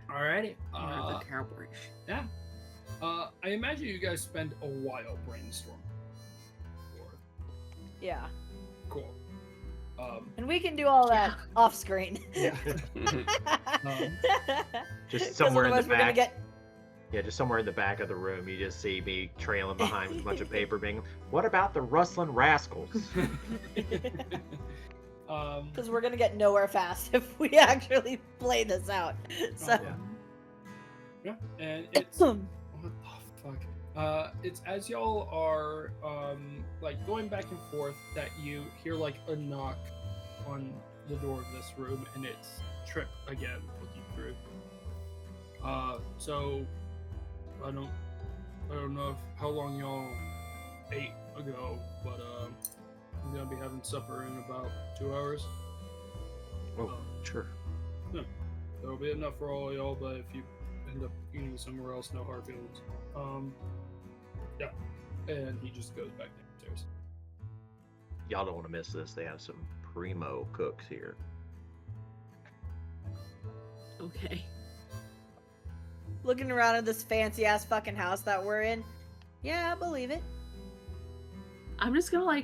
Alrighty. The cowboys. Yeah. I imagine you guys spend a while brainstorming. Yeah. Cool. And we can do all that off screen. Yeah. Just somewhere in the otherwise we're gonna back. get. Yeah, just somewhere in the back of the room, you just see me trailing behind with a bunch of paper being, what about the rustling rascals? Because we're gonna get nowhere fast if we actually play this out. So. Yeah, and it's what the fuck? It's as y'all are like going back and forth that you hear like a knock on the door of this room, and it's Trip again looking through. So I don't know how long y'all ate ago, but I'm gonna be having supper in about 2 hours. Oh, sure. Yeah, there'll be enough for all y'all, but if you end up eating somewhere else, no hard feelings. Yeah, and he just goes back downstairs. Y'all don't want to miss this. They have some primo cooks here. Okay. Looking around at this fancy ass fucking house that we're in. Yeah, I believe it. I'm just gonna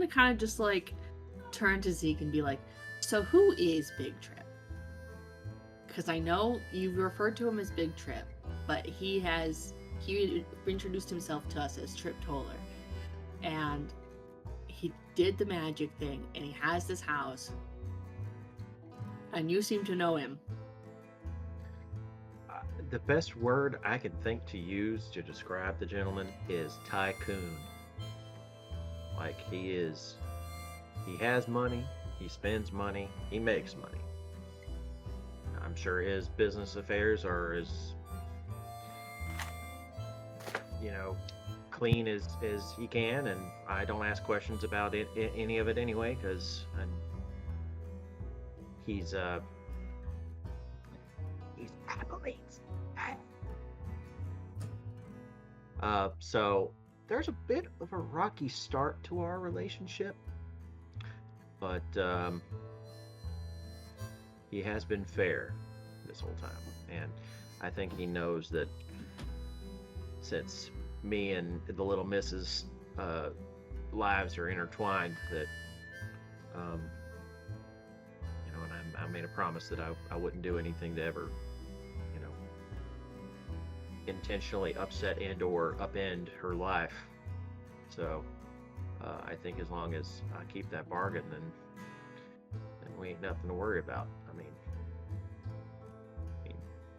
kind of just like turn to Zeke and be like, so who is Big Trip? Because I know you referred to him as Big Trip, but he introduced himself to us as Trip Toller. And he did the magic thing, and he has this house. And you seem to know him. The best word I can think to use to describe the gentleman is tycoon. Like he has money, he spends money, he makes money. I'm sure his business affairs are as, clean as he can, and I don't ask questions about any of it anyway, because he's Applebee's. So there's a bit of a rocky start to our relationship, but he has been fair this whole time, and I think he knows that since me and the little missus lives are intertwined, that and I made a promise that I wouldn't do anything to ever intentionally upset and or upend her life. So I think as long as I keep that bargain, then we ain't nothing to worry about. I mean,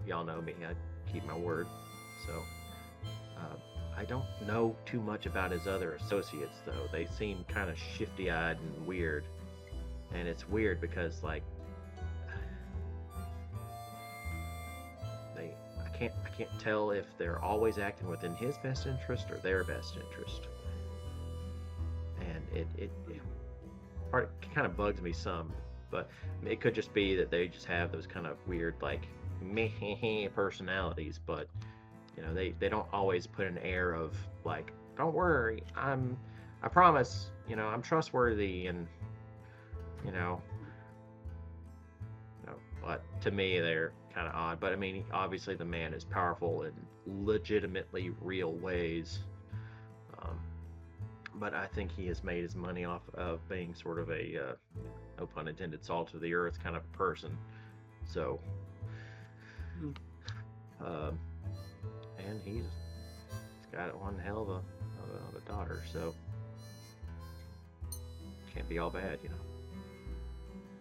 y'all know me, I keep my word. So I don't know too much about his other associates, though. They seem kind of shifty-eyed and weird. And it's weird because, like, I can't tell if they're always acting within his best interest or their best interest. And it kind of bugs me some, but it could just be that they just have those kind of weird, like, meh personalities, but they don't always put an air of like, don't worry, I promise, I'm trustworthy, and but to me they're kind of odd. But I mean, obviously the man is powerful in legitimately real ways, but I think he has made his money off of being sort of a no pun intended, salt of the earth kind of person. So and he's got one hell of a daughter, so can't be all bad,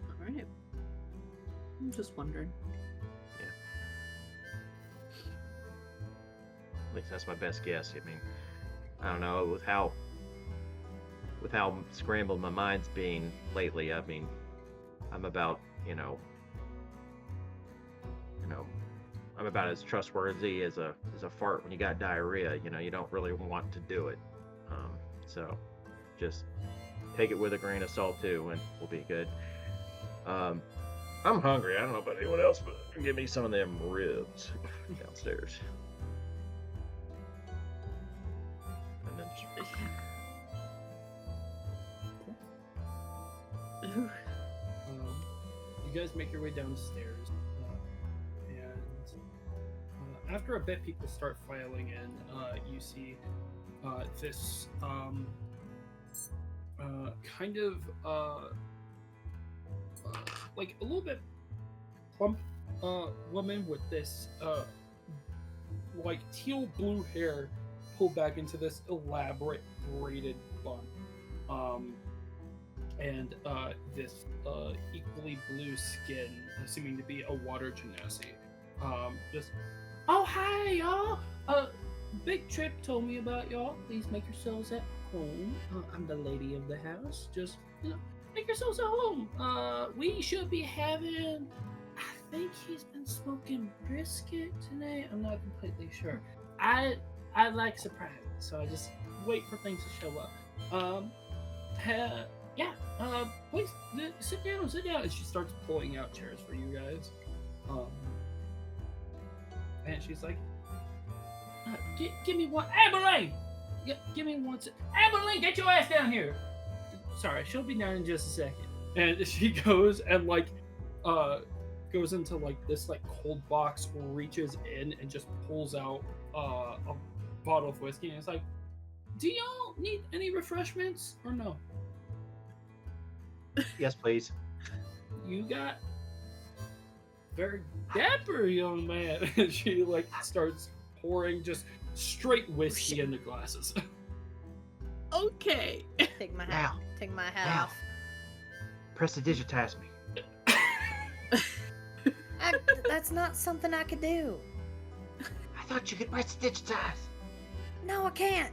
All right. I'm just wondering. Yeah. At least that's my best guess. I mean, I don't know, with how scrambled my mind's been lately. I mean, I'm about, I'm about as trustworthy as a fart when you got diarrhea. You don't really want to do it. So just take it with a grain of salt too, and we'll be good. I'm hungry. I don't know about anyone else, but give me some of them ribs downstairs. And then just... You guys make your way downstairs, and after a bit, people start filing in. You see this kind of like a little bit plump woman with this like teal blue hair pulled back into this elaborate braided bun, and this equally blue skin, seeming to be a water genasi. Just, oh hi y'all! Big Trip told me about y'all. Please make yourselves at home. I'm the lady of the house. Just make yourselves at home. We should be having. I think he's been smoking brisket tonight. I'm not completely sure. I like surprises, so I just wait for things to show up. Please sit down. And she starts pulling out chairs for you guys. And she's like, give me one. Abilene! Give me one. Abilene, get your ass down here. Sorry, she'll be down in just a second. And she goes and goes into this cold box, reaches in and just pulls out a bottle of whiskey, and it's like, do y'all need any refreshments or no? Yes, please. You got very dapper young man. And she starts pouring just straight whiskey into glasses. Okay. Take my hat. Take my hat Now. off. Prestidigitize me. That's not something I could do. I thought you could prestidigitize. No, I can't.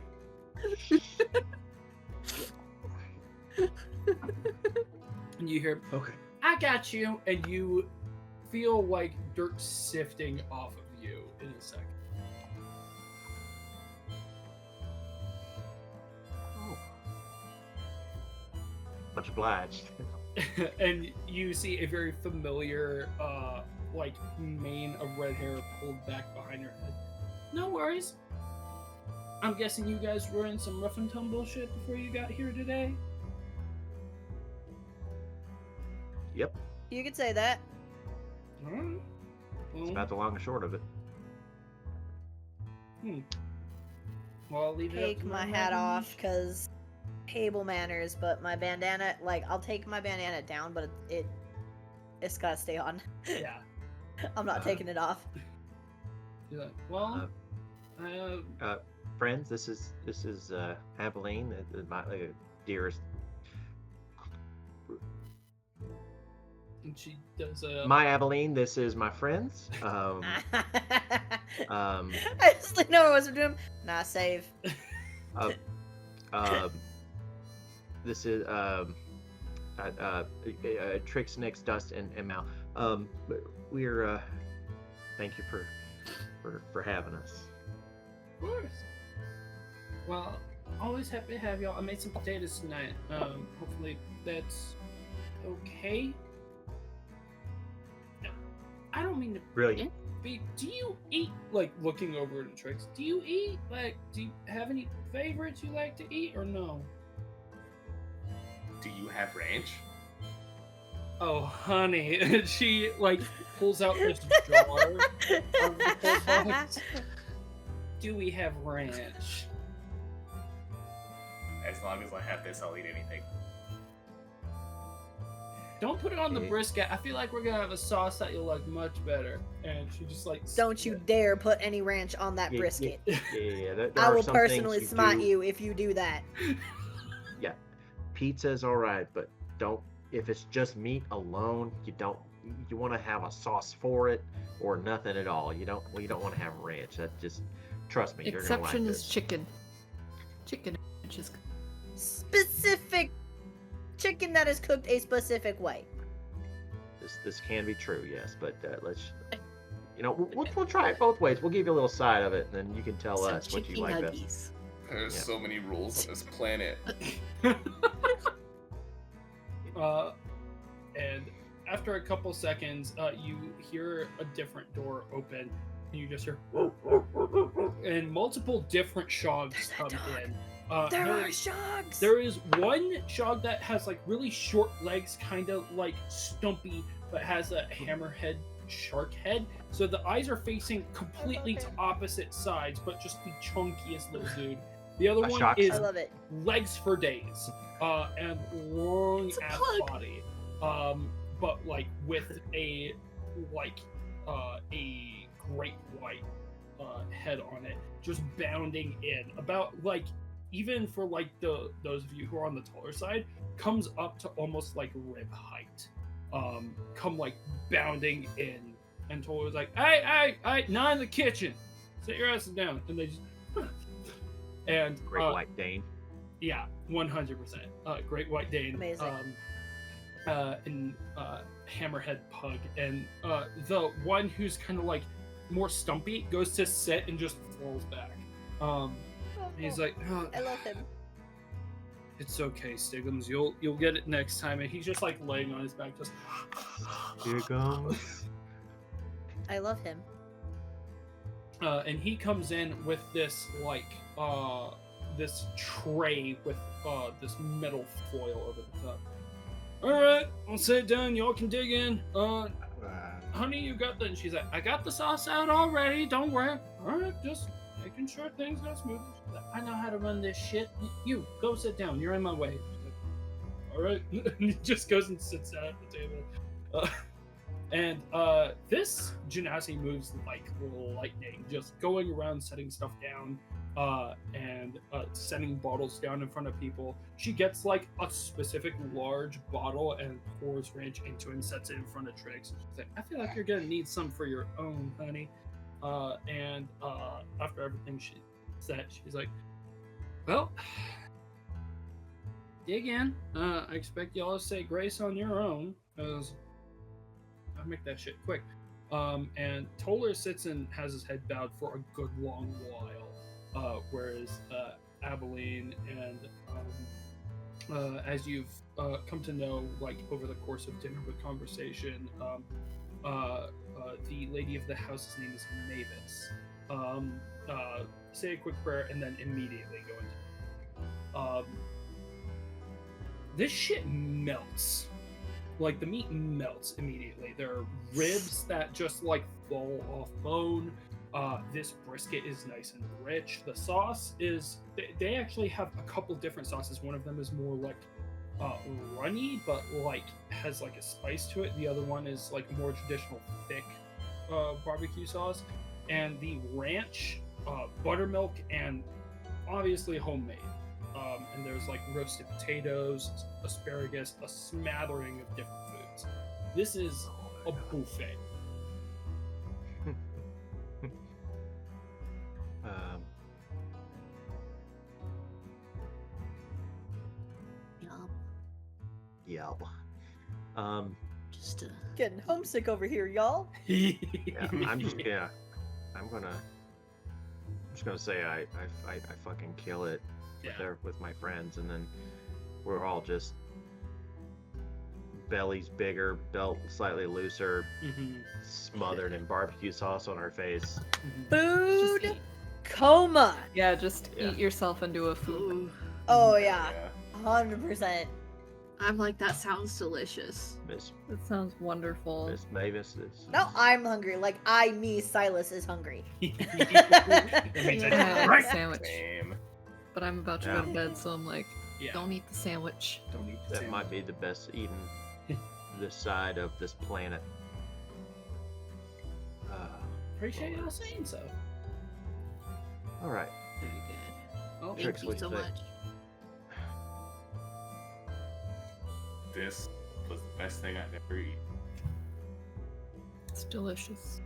And you hear, Okay. I got you, and you feel like dirt sifting off of you in a second. Oh. Much obliged. And you see a very familiar mane of red hair pulled back behind her head. No worries. I'm guessing you guys were in some rough and tumble shit before you got here today? Yep. You could say that. Alright. It's about the long and short of it. Well, I'll leave it up Take to my my hat imagination. off, because table manners, but my bandana, I'll take my bandana down, but it's gotta stay on. Yeah. I'm not taking it off. You're like, well, Friends, this is Abilene, my dearest. and she does My Abilene, this is my friends. I just leaned over, what's doing? Nah, save. This is Trix, Nix, Dust, and Mal. We're thank you for having us. Of course. Well, always happy to have y'all. I made some potatoes tonight. Hopefully that's okay. I don't mean to Brilliant. be. Do you eat looking over at Trix? Do you eat Do you have any favorites you like to eat or no? Do you have ranch? Oh, honey, and she pulls out this jar of the cold box. Do we have ranch? As long as I have this, I'll eat anything. Don't put it on the brisket. I feel like we're gonna have a sauce that you'll like much better. And she just Don't you dare put any ranch on that Yeah, brisket. Yeah. There I are will some personally things smite do. you if you do that. Yeah, pizza's all right, but don't. If it's just meat alone, you don't. You want to have a sauce for it or nothing at all. You don't. Well, you don't want to have ranch. That just trust me. You're gonna Exception like is this. chicken. Chicken ranch is Specific chicken that is cooked a specific way. This can be true, yes, but let's. We'll try it both ways. We'll give you a little side of it, and then you can tell some us what you chicken like best. nuggies. There's Yeah. so many rules on this planet. And after a couple seconds, you hear a different door open, and you just hear, and multiple different shogs There's that come dog. in. There there are is- shogs. There is one shog that has really short legs, kind of stumpy, but has a hammerhead shark head. So the eyes are facing completely to opposite sides, but just the chunkiest little dude. The other A one shark is I love it. legs for days, and long It's a ass pug. body, but like with a great white head on it, just bounding in. About like even for like those of you who are on the taller side, comes up to almost like rib height. Come like bounding in, and Toler's like, hey, not in the kitchen. Sit your asses down, and they just. And Great White Dane. yeah, 100%. Great White Dane. Amazing. And Hammerhead Pug. And the one who's kind of like more stumpy goes to sit and just falls back. And he's like, oh, I love him. it's okay, Stiggums. You'll get it next time. And he's just like laying on his back, just. Here comes. I love him. And he comes in with this like this tray with this metal foil over the top. All right, I'll sit down. Y'all can dig in. Honey, you got the? And she's like, I got the sauce out already. Don't worry. All right, just making sure things go smoothly. She's like, I know how to run this shit. You go sit down. You're in my way. She's like, all right. And he just goes and sits down at the table. And this Genasi moves like lightning, just going around setting stuff down, and setting bottles down in front of people. She gets like a specific large bottle and pours ranch into it and sets it in front of Trix. She's like, I feel like you're gonna need some for your own, honey. And after everything she said, she's like, well, dig in. I expect y'all to say grace on your own, because I'll make that shit quick. And Toller sits and has his head bowed for a good long while, whereas Abilene and as you've come to know, like over the course of dinner with conversation, the lady of the house's name is Mavis. Say a quick prayer and then immediately go into this shit melts. Like the meat melts immediately. There are ribs that just like fall off bone. This brisket is nice and rich. The sauce is, they actually have a couple different sauces. One of them is more like runny, but like has like a spice to it. The other one is like a more traditional thick barbecue sauce. And the ranch, buttermilk, and obviously homemade. And there's like roasted potatoes, asparagus, a smattering of different foods. This is a buffet. Yup. Yeah. Just Getting homesick over here, y'all. Yeah, I'm just gonna say I fucking kill it there with my friends, and then we're all just bellies bigger, belt slightly looser, smothered in barbecue sauce on our face. Food Just eat. coma. Yeah, just Yeah. eat yourself into a food. Ooh, Oh yeah, 100%. I'm like, that sounds delicious. Miss That sounds wonderful. Mavis is. Now I'm hungry. Like Silas is hungry. That means I I did like right. a sandwich, Same. but I'm about to go to bed, so I'm like, Yeah. don't eat the sandwich. Don't eat the That sandwich. might be the best eating this side of this planet. Appreciate y'all saying so. All right. Very good. Oh, Thank Trix, you what so you think? much. This was the best thing I've ever eaten. It's delicious.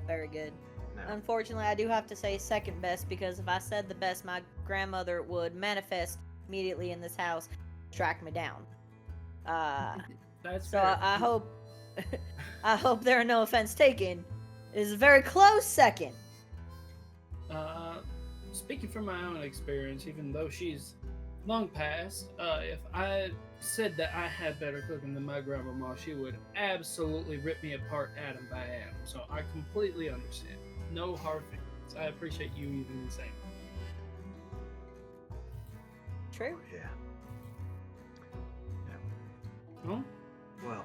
Very good. Now, Unfortunately, I do have to say second best, because if I said the best, my grandmother would manifest immediately in this house, track me down. that's So fair. I hope, I hope there are no offense taken. It is a very close second. Speaking from my own experience, even though she's long past, if I said that I had better cooking than my grandmama, she would absolutely rip me apart atom by atom. So I completely understand. No hard feelings. I appreciate you even saying. True. yeah. Huh? Well,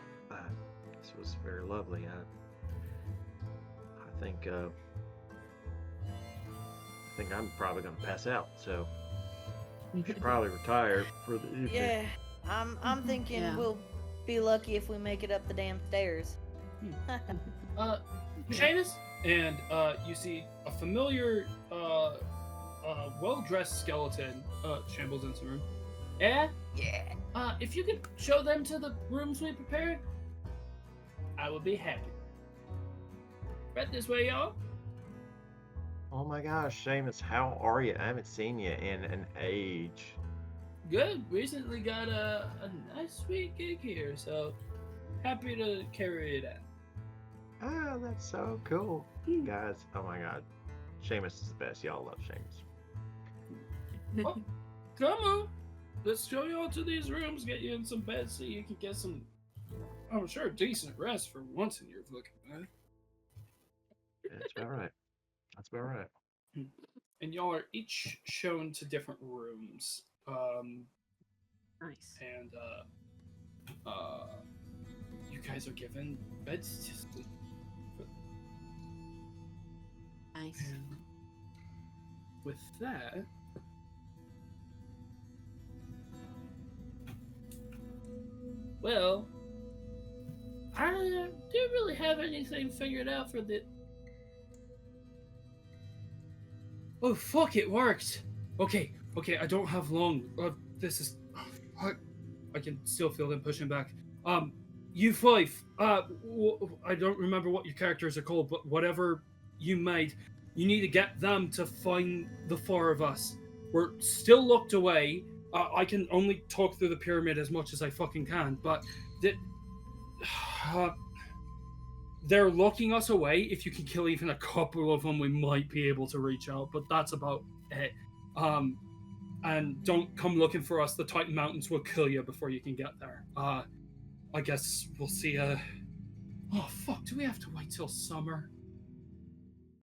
this was very very lovely. I think I'm probably gonna pass out, so we should probably retire for the evening. Yeah, I'm thinking Yeah. we'll be lucky if we make it up the damn stairs. Seamus, and you see a familiar, well-dressed skeleton shambles into the room. Yeah? Yeah. If you could show them to the rooms we prepared, I would be happy. Right this way, y'all. Oh my gosh, Seamus, how are you? I haven't seen you in an age. Good. Recently got a nice sweet gig here, so happy to carry it out. Ah, that's so cool. Guys, oh my god. Seamus is the best. Y'all love Seamus. Oh, come on. Let's show y'all to these rooms, get you in some beds so you can get some, I'm sure, decent rest for once in your fucking life. That's about right. That's about right. And y'all are each shown to different rooms. Nice. And you guys are given beds to sleep. Nice. And with that, well, I don't really have anything figured out for the. Oh fuck! It worked. Okay, I don't have long. This is. I can still feel them pushing back. You five. I don't remember what your characters are called, but whatever you made, you need to get them to find the four of us. We're still locked away. I can only talk through the pyramid as much as I fucking can, but they're locking us away. If you can kill even a couple of them, we might be able to reach out, but that's about it. And don't come looking for us. The Titan Mountains will kill you before you can get there. I guess we'll see. Oh fuck! Do we have to wait till summer?